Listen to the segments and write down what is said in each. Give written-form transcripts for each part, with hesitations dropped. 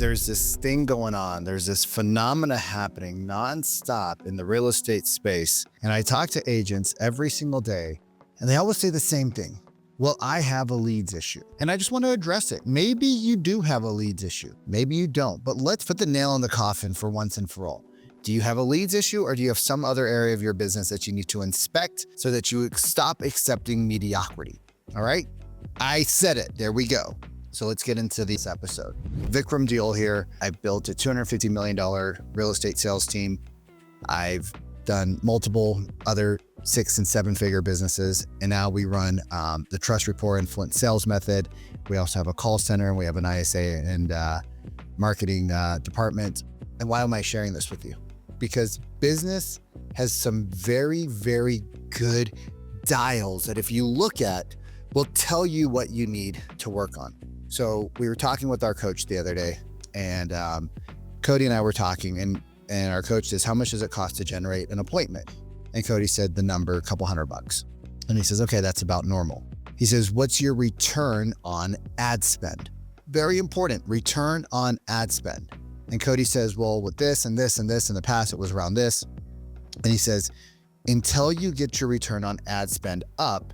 there's this thing going on. There's this phenomena happening nonstop in the real estate space. And I talk to agents every single day, and they always say the same thing. Well, I have a leads issue, and I just want to address it. Maybe you do have a leads issue. Maybe you don't, but let's put the nail in the coffin for once and for all. Do you have a leads issue, or do you have some other area of your business that you need to inspect so that you stop accepting mediocrity? All right. I said it. There we go. So let's get into this episode. Vikram Deol here. I've built a $250 million real estate sales team. I've done multiple other 6 and 7 figure businesses. And now we run the Trust Rapport Influence Sales Method. We also have a call center, and we have an ISA and marketing department. And why am I sharing this with you? Because business has some very, very good dials that if you look at, will tell you what you need to work on. So we were talking with our coach the other day, and Cody and I were talking, and our coach says, how much does it cost to generate an appointment? And Cody said the number, a couple $100. And he says, okay, that's about normal. He says, what's your return on ad spend? Very important, return on ad spend. And Cody says, well, with this and this and this in the past, it was around this. And he says, until you get your return on ad spend up,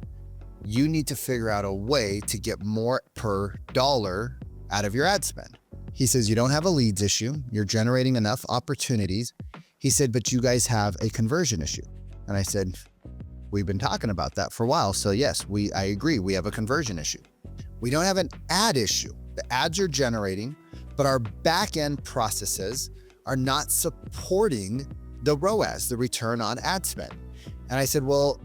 you need to figure out a way to get more per dollar out of your ad spend. He says, you don't have a leads issue. You're generating enough opportunities. He said, but you guys have a conversion issue. And I said, we've been talking about that for a while. So yes, I agree. We have a conversion issue. We don't have an ad issue. The ads are generating, but our back end processes are not supporting the ROAS, the return on ad spend. And I said, well,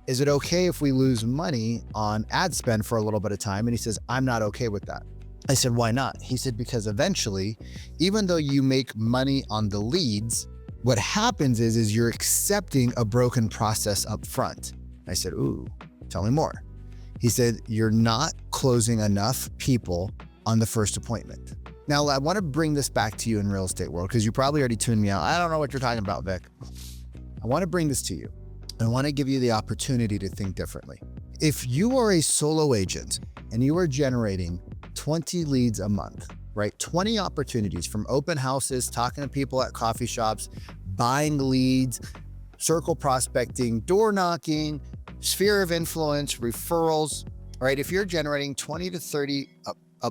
is it okay if we lose money on ad spend for a little bit of time? And he says, I'm not okay with that. I said, why not? He said, because eventually, even though you make money on the leads, what happens is you're accepting a broken process up front. I said, ooh, tell me more. He said, you're not closing enough people on the first appointment. Now, I want to bring this back to you in real estate world, because you probably already tuned me out. I don't know what you're talking about, Vic. I want to bring this to you. I want to give you the opportunity to think differently. If you are a solo agent and you are generating 20 leads a month, right? 20 opportunities from open houses, talking to people at coffee shops, buying leads, circle prospecting, door knocking, sphere of influence, referrals, right? If you're generating 20 to 30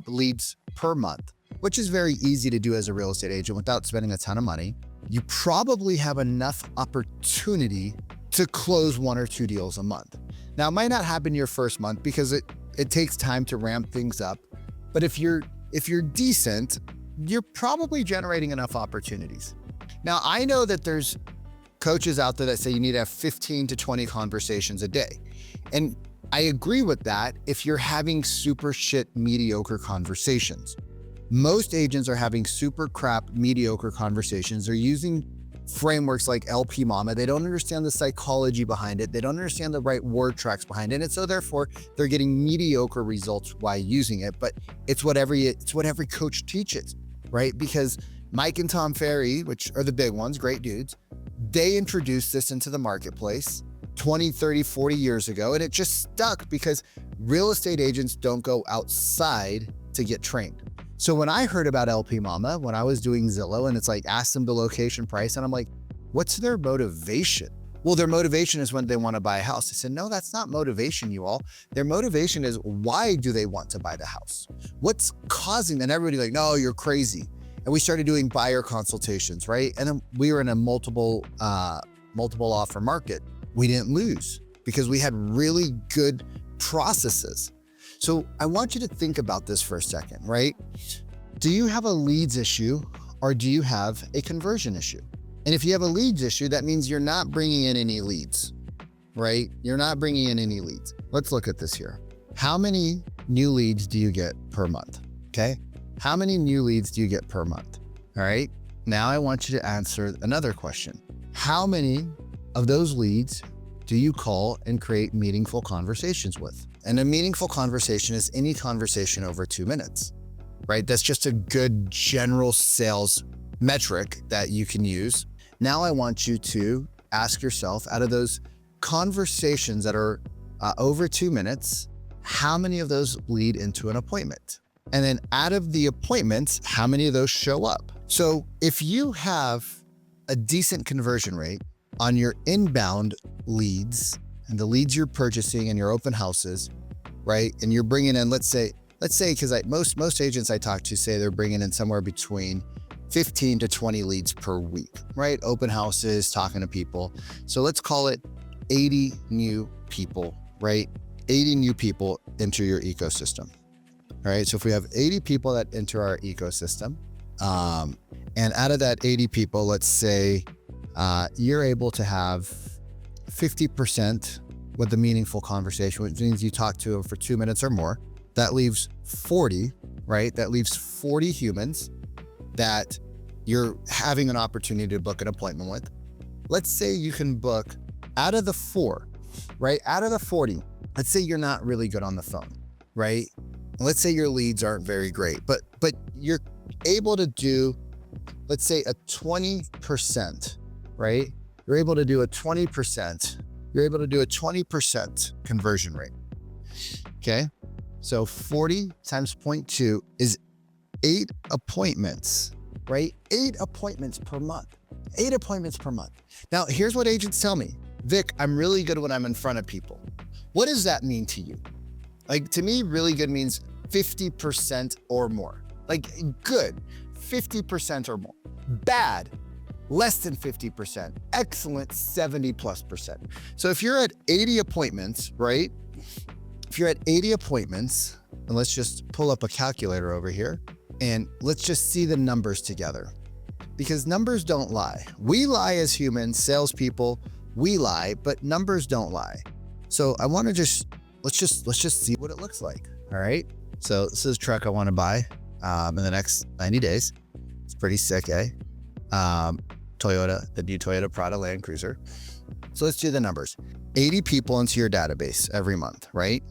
leads per month, which is very easy to do as a real estate agent without spending a ton of money, you probably have enough opportunity to close 1 or 2 deals a month. Now, it might not happen your first month because it takes time to ramp things up. But if you're decent, you're probably generating enough opportunities. Now, I know that there's coaches out there that say you need to have 15 to 20 conversations a day. And I agree with that if you're having super shit mediocre conversations. Most agents are having super crap mediocre conversations. They're using frameworks like LP Mama. They don't understand the psychology behind it. They don't understand the right word tracks behind it. And so therefore they're getting mediocre results while using it. But it's what every coach teaches, right? Because Mike and Tom Ferry, which are the big ones, great dudes, they introduced this into the marketplace 20, 30, 40 years ago. And it just stuck because real estate agents don't go outside to get trained. So when I heard about LP Mama, when I was doing Zillow, and it's like, ask them the location price, and I'm like, what's their motivation? Well, their motivation is when they want to buy a house. I said, no, that's not motivation, you all. Their motivation is, why do they want to buy the house? What's causing, and everybody's like, no, you're crazy. And we started doing buyer consultations, right? And then we were in a multiple offer market. We didn't lose because we had really good processes. So I want you to think about this for a second, right? Do you have a leads issue, or do you have a conversion issue? And if you have a leads issue, that means you're not bringing in any leads, right? You're not bringing in any leads. Let's look at this here. How many new leads do you get per month? Okay. How many new leads do you get per month? All right. Now I want you to answer another question. How many of those leads do you call and create meaningful conversations with? And a meaningful conversation is any conversation over 2 minutes, right? That's just a good general sales metric that you can use. Now I want you to ask yourself, out of those conversations that are over 2 minutes, how many of those lead into an appointment? And then out of the appointments, how many of those show up? So if you have a decent conversion rate on your inbound leads and the leads you're purchasing in your open houses, right? And you're bringing in, let's say, because most agents I talk to say they're bringing in somewhere between 15 to 20 leads per week, right? Open houses, talking to people. So let's call it 80 new people, right? 80 new people enter your ecosystem. All right, so if we have 80 people that enter our ecosystem, and out of that 80 people, let's say you're able to have 50% with a meaningful conversation, which means you talk to them for 2 minutes or more. That leaves 40, right? That leaves 40 humans that you're having an opportunity to book an appointment with. Let's say you can book out of the 4, right? Out of the 40, let's say you're not really good on the phone, right? Let's say your leads aren't very great, but you're able to do, let's say a 20%, right? You're able to do a 20%. You're able to do a 20% conversion rate. Okay. So 40 times 0.2 is 8 appointments, right? 8 appointments per month. 8 appointments per month. Now, here's what agents tell me. Vic, I'm really good when I'm in front of people. What does that mean to you? Like, to me, really good means 50% or more. Like, good, 50% or more. Bad, less than 50%. Excellent, 70+%. So if you're at 80 appointments, right? If you're at 80 appointments, and let's just pull up a calculator over here, and let's just see the numbers together. Because numbers don't lie. We lie as humans, salespeople, we lie, but numbers don't lie. So I want to let's just see what it looks like. All right. So this is a truck I want to buy in the next 90 days. It's pretty sick, eh? The new Toyota Prado Land Cruiser. So let's do the numbers. 80 people into your database every month, right?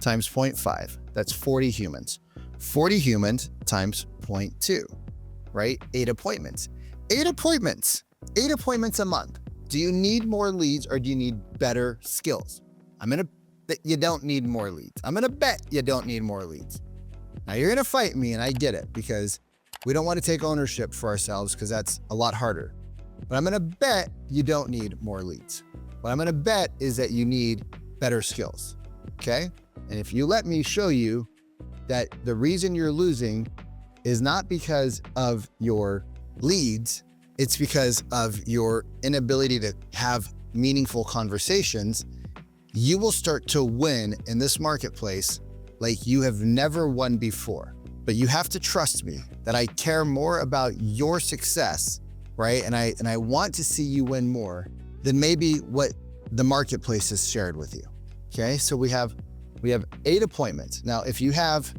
Times 0.5. That's 40 humans. 40 humans times 0.2, right? 8 appointments. 8 appointments. 8 appointments a month. Do you need more leads or do you need better skills? I'm going to bet you don't need more leads. I'm going to bet you don't need more leads. Now you're going to fight me, and I get it, because we don't want to take ownership for ourselves because that's a lot harder. But I'm going to bet you don't need more leads. What I'm going to bet is that you need better skills. Okay. And if you let me show you that the reason you're losing is not because of your leads, it's because of your inability to have meaningful conversations, you will start to win in this marketplace like you have never won before. But you have to trust me that I care more about your success, right? And I want to see you win more than maybe what the marketplace has shared with you. Okay, so we have 8 appointments. Now, if you have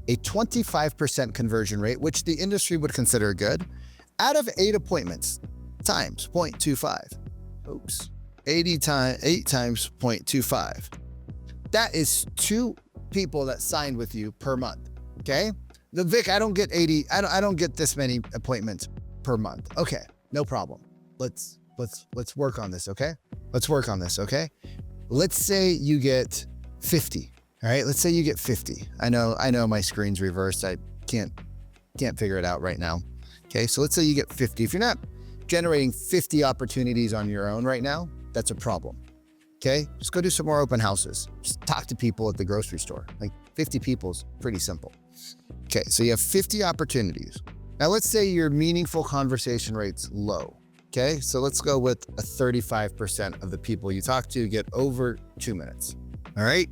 a 25% conversion rate, which the industry would consider good, out of 8 appointments times 0.25, oops, 8 times 0.25. That is 2 people that signed with you per month. Okay, the Vic, I don't get 80. I don't get this many appointments per month. Okay, no problem. Let's work on this. Okay, let's work on this. Okay, let's say you get 50. All right, let's say you get 50. I know my screen's reversed. I can't figure it out right now. Okay, so let's say you get 50. If you're not generating 50 opportunities on your own right now, that's a problem. Okay, just go do some more open houses. Just talk to people at the grocery store. Like 50 people is pretty simple. Okay, so you have 50 opportunities. Now let's say your meaningful conversation rate's low. Okay, so let's go with a 35% of the people you talk to get over 2 minutes. All right,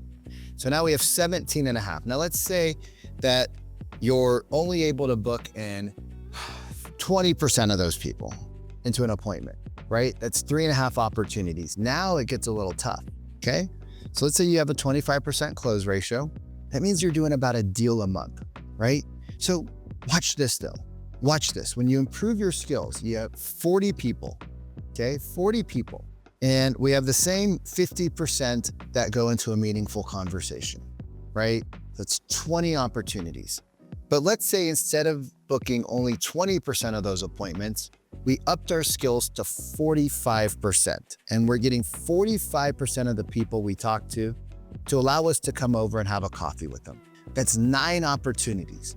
so now we have 17 and a half. Now let's say that you're only able to book in 20% of those people into an appointment, right? That's 3.5 opportunities. Now it gets a little tough, okay? So let's say you have a 25% close ratio. That means you're doing about a deal a month, right? So watch this though. Watch this. When you improve your skills, you have 40 people, okay? 40 people. And we have the same 50% that go into a meaningful conversation, right? That's 20 opportunities. But let's say instead of booking only 20% of those appointments, we upped our skills to 45%. And we're getting 45% of the people we talk to allow us to come over and have a coffee with them. That's 9 opportunities.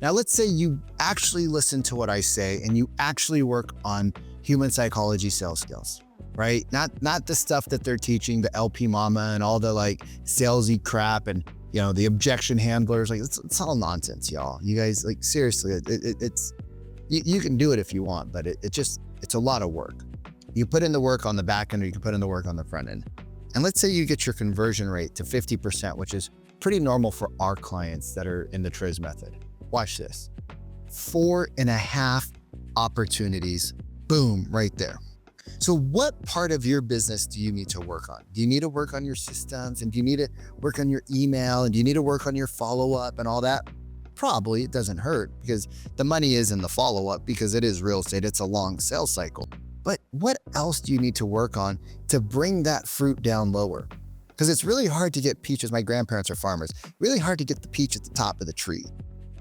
Now, let's say you actually listen to what I say and you actually work on human psychology sales skills, right? Not the stuff that they're teaching, the LP mama and all the like salesy crap and, you know, the objection handlers. Like it's all nonsense, y'all. You guys, like, seriously, it's you can do it if you want, but it's a lot of work. You put in the work on the back end or you can put in the work on the front end. And let's say you get your conversion rate to 50%, which is pretty normal for our clients that are in the Triz method. Watch this. 4.5 opportunities, boom, right there. So what part of your business do you need to work on? Do you need to work on your systems, and do you need to work on your email, and do you need to work on your follow-up and all that? Probably. It doesn't hurt because the money is in the follow-up because it is real estate. It's a long sales cycle. But what else do you need to work on to bring that fruit down lower? Because it's really hard to get peaches. My grandparents are farmers. Really hard to get the peach at the top of the tree.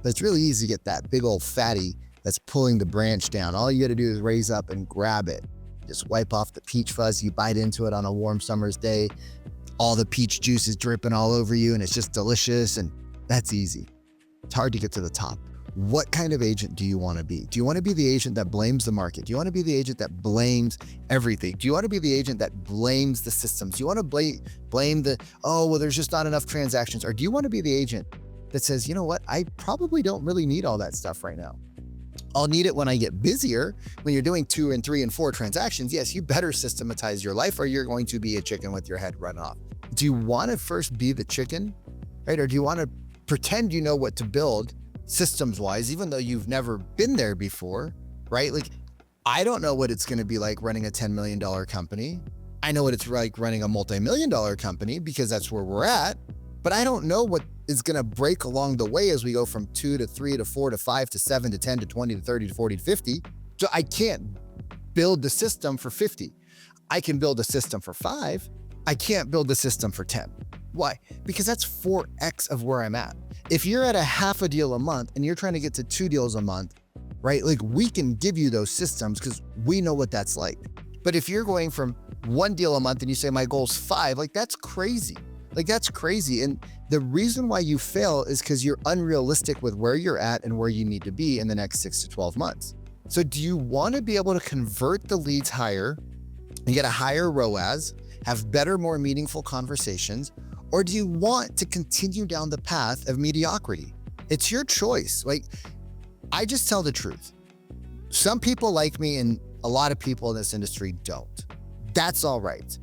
But it's really easy to get that big old fatty that's pulling the branch down. All you got to do is raise up and grab it. Just wipe off the peach fuzz. You bite into it on a warm summer's day. All the peach juice is dripping all over you and it's just delicious, and that's easy. It's hard to get to the top. What kind of agent do you want to be? Do you want to be the agent that blames the market? Do you want to be the agent that blames everything? Do you want to be the agent that blames the systems? Do you want to blame the, oh, well, there's just not enough transactions? Or do you want to be the agent that says, you know what, I probably don't really need all that stuff right now. I'll need it when I get busier. When you're doing 2 and 3 and 4 transactions, yes, you better systematize your life or you're going to be a chicken with your head run off. Do you want to first be the chicken, right? Or do you want to pretend you know what to build systems wise, even though you've never been there before, right? Like, I don't know what it's going to be like running a $10 million company. I know what it's like running a multi-million-dollar company because that's where we're at, but I don't know what is going to break along the way as we go from 2 to 3 to 4 to 5 to 7 to 10 to 20 to 30 to 40 to 50. So I can't build the system for 50. I can build a system for 5. I can't build the system for 10. Why? Because that's 4x of where I'm at. If you're at a half a deal a month and you're trying to get to 2 deals a month, right? Like, we can give you those systems because we know what that's like. But if you're going from 1 deal a month and you say my goal's 5, like, that's crazy. Like, that's crazy. And the reason why you fail is because you're unrealistic with where you're at and where you need to be in the next 6 to 12 months. So do you want to be able to convert the leads higher and get a higher ROAS, have better, more meaningful conversations? Or do you want to continue down the path of mediocrity? It's your choice. Like, I just tell the truth. Some people like me and a lot of people in this industry don't. That's all right.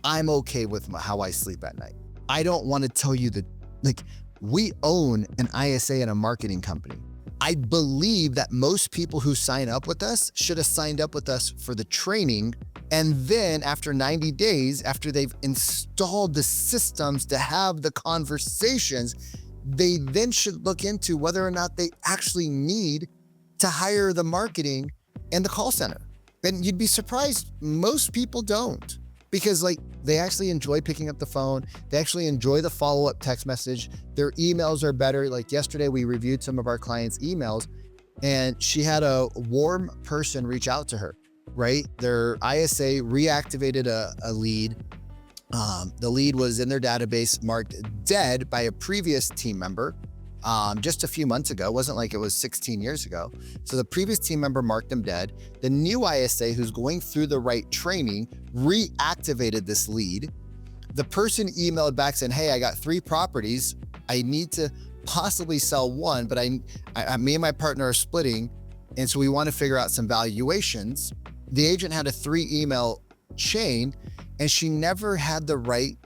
I'm okay with how I sleep at night. I don't want to tell you that, like, we own an ISA and a marketing company. I believe that most people who sign up with us should have signed up with us for the training. And then after 90 days, after they've installed the systems to have the conversations, they then should look into whether or not they actually need to hire the marketing and the call center. And you'd be surprised, most people don't, because, like, they actually enjoy picking up the phone. They actually enjoy the follow-up text message. Their emails are better. Like, yesterday we reviewed some of our clients' emails and she had a warm person reach out to her, right? Their ISA reactivated a lead. The lead was in their database marked dead by a previous team member just a few months ago. It wasn't like it was 16 years ago. So the previous team member marked them dead. The new ISA, who's going through the right training, reactivated this lead. The person emailed back saying, hey, I got 3 properties. I need to possibly sell 1, but me and my partner are splitting. And so we want to figure out some valuations. The agent had a 3 email chain and she never had the right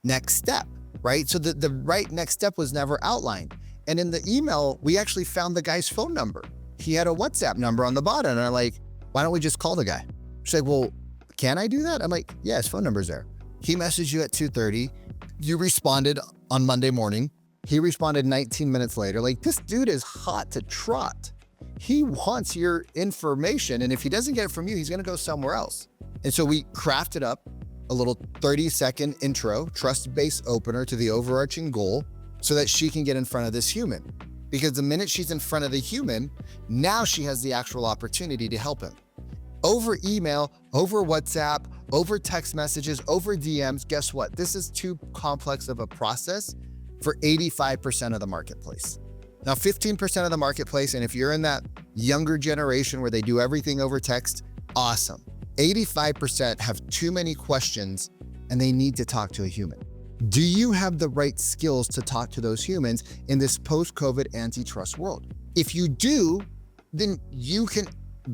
next step, right? So the right next step was never outlined. And in the email, we actually found the guy's phone number. He had a WhatsApp number on the bottom. And I'm like, why don't we just call the guy? She's like, well, can I do that? I'm like, yeah, his phone number's there. He messaged you at 2:30. You responded on Monday morning. He responded 19 minutes later. Like, this dude is hot to trot. He wants your information. And if he doesn't get it from you, he's going to go somewhere else. And so we crafted up a little 30-second intro, trust-based opener to the overarching goal so that she can get in front of this human. Because the minute she's in front of the human, now she has the actual opportunity to help him. Over email, over WhatsApp, over text messages, over DMs, guess what? This is too complex of a process for 85% of the marketplace. Now, 15% of the marketplace, and if you're in that younger generation where they do everything over text, awesome. 85% have too many questions and they need to talk to a human. Do you have the right skills to talk to those humans in this post-COVID antitrust world? If you do, then you can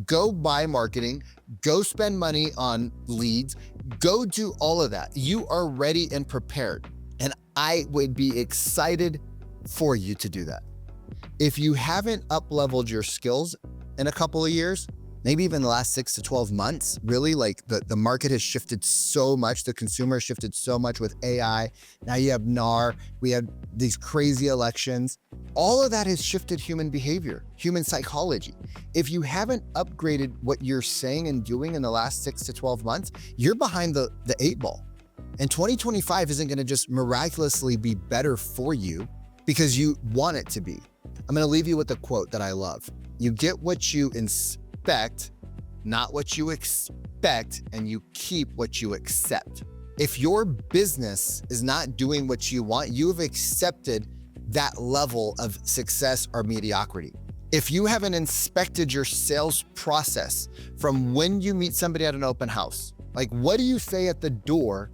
go buy marketing, go spend money on leads, go do all of that. You are ready and prepared. And I would be excited for you to do that. If you haven't up-leveled your skills in a couple of years, maybe even the last 6 to 12 months, really, like the market has shifted so much, the consumer has shifted so much with AI. Now you have NAR, we have these crazy elections. All of that has shifted human behavior, human psychology. If you haven't upgraded what you're saying and doing in the last 6 to 12 months, you're behind the 8 ball. And 2025 isn't gonna just miraculously be better for you because you want it to be. I'm gonna leave you with a quote that I love. You get what you inspect, not what you expect, and you keep what you accept. If your business is not doing what you want, you have accepted that level of success or mediocrity. If you haven't inspected your sales process from when you meet somebody at an open house, like what do you say at the door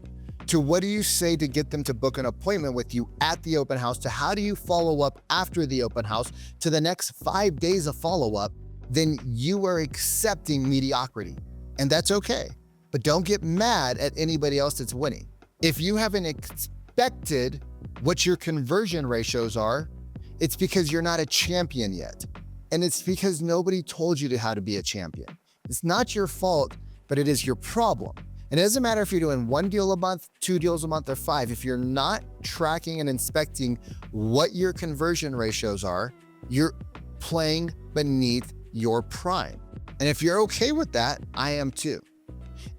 to what do you say to get them to book an appointment with you at the open house, to how do you follow up after the open house, to the next 5 days of follow-up, then you are accepting mediocrity. And that's okay. But don't get mad at anybody else that's winning. If you haven't expected what your conversion ratios are, it's because you're not a champion yet. And it's because nobody told you how to be a champion. It's not your fault, but it is your problem. And it doesn't matter if you're doing 1 deal a month, 2 deals a month, or 5. If you're not tracking and inspecting what your conversion ratios are, you're playing beneath your prime. And if you're okay with that, I am too.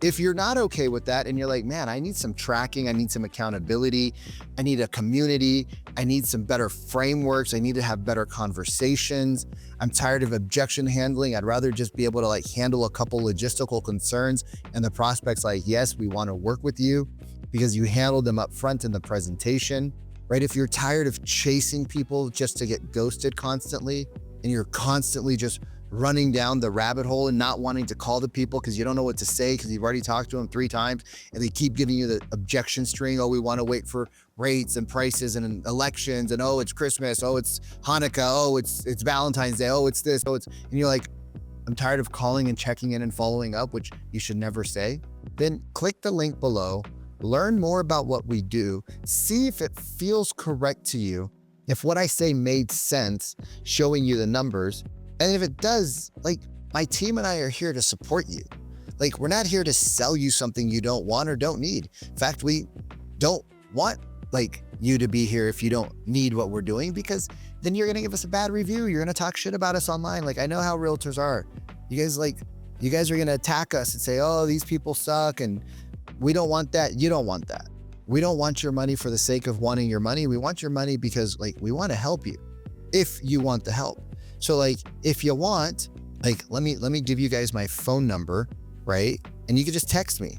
If you're not okay with that and you're like, man, I need some tracking, I need some accountability, I need a community, I need some better frameworks, I need to have better conversations, I'm tired of objection handling, I'd rather just be able to like handle a couple logistical concerns and the prospect's like, yes, we want to work with you because you handled them up front in the presentation, right? If you're tired of chasing people just to get ghosted constantly and you're constantly just running down the rabbit hole and not wanting to call the people because you don't know what to say because you've already talked to them 3 times and they keep giving you the objection string. Oh, we want to wait for rates and prices and elections and oh, it's Christmas. Oh, it's Hanukkah. Oh, it's Valentine's Day. Oh, it's this. Oh, it's, and you're like, I'm tired of calling and checking in and following up, which you should never say. Then click the link below, learn more about what we do, see if it feels correct to you, if what I say made sense, showing you the numbers. And if it does, like my team and I are here to support you. Like we're not here to sell you something you don't want or don't need. In fact, we don't want like you to be here if you don't need what we're doing, because then you're gonna give us a bad review. You're gonna talk shit about us online. Like I know how realtors are. You guys are gonna attack us and say, oh, these people suck and we don't want that. You don't want that. We don't want your money for the sake of wanting your money. We want your money because like we want to help you if you want the help. So like, if you want, like, let me give you guys my phone number, right? And you can just text me.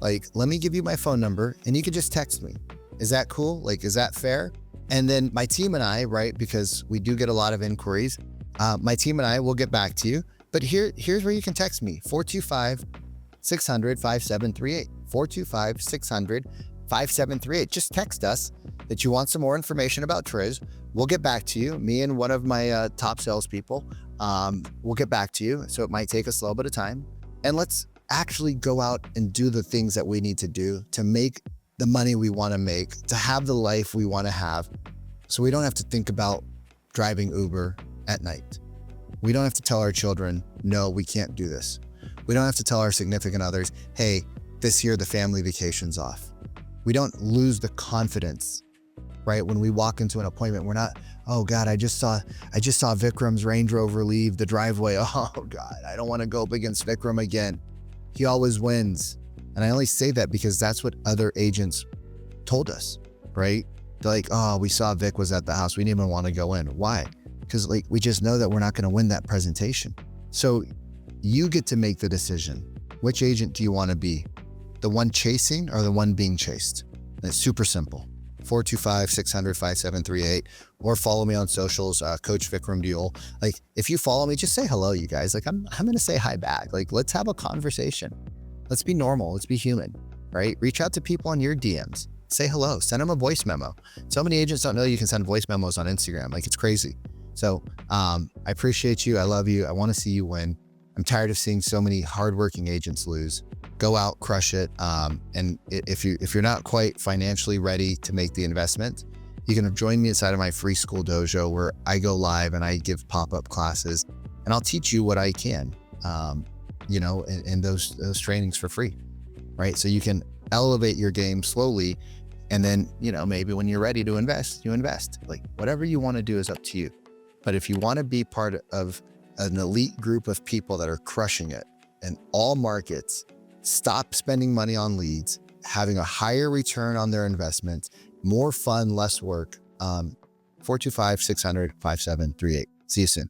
Like, let me give you my phone number and you can just text me. Is that cool? Like, is that fair? And then my team and I, right? Because we do get a lot of inquiries. My team and I will get back to you, but here's where you can text me, 425-600-5738, 425-600-5738. Just text us that you want some more information about Triz. We'll get back to you. Me and one of my top salespeople, we'll get back to you. So it might take us a little bit of time. And let's actually go out and do the things that we need to do to make the money we want to make, to have the life we want to have. So we don't have to think about driving Uber at night. We don't have to tell our children, no, we can't do this. We don't have to tell our significant others, hey, this year the family vacation's off. We don't lose the confidence, right? When we walk into an appointment, we're not, oh God, I just saw Vikram's Range Rover leave the driveway. Oh God, I don't want to go up against Vikram again. He always wins. And I only say that because that's what other agents told us, right? They're like, oh, we saw Vic was at the house. We didn't even want to go in. Why? Because like, we just know that we're not going to win that presentation. So you get to make the decision. Which agent do you want to be? The one chasing or the one being chased? And it's super simple. 425-600-5738, or follow me on socials, Coach Vikram Buell. Like, if you follow me, just say hello, you guys. Like, I'm going to say hi back. Like, let's have a conversation. Let's be normal. Let's be human, right? Reach out to people on your DMs. Say hello. Send them a voice memo. So many agents don't know you can send voice memos on Instagram. Like, it's crazy. So I appreciate you. I love you. I want to see you win. I'm tired of seeing so many hardworking agents lose. Go out, crush it. And if you're not quite financially ready to make the investment, you can join me inside of my free school dojo, where I go live and I give pop-up classes, and I'll teach you what I can, in those trainings for free, right? So you can elevate your game slowly. And then, maybe when you're ready to invest, you invest. Like, whatever you want to do is up to you. But if you want to be part of an elite group of people that are crushing it in all markets, stop spending money on leads, having a higher return on their investment, more fun, less work, 425-600-5738. See you soon.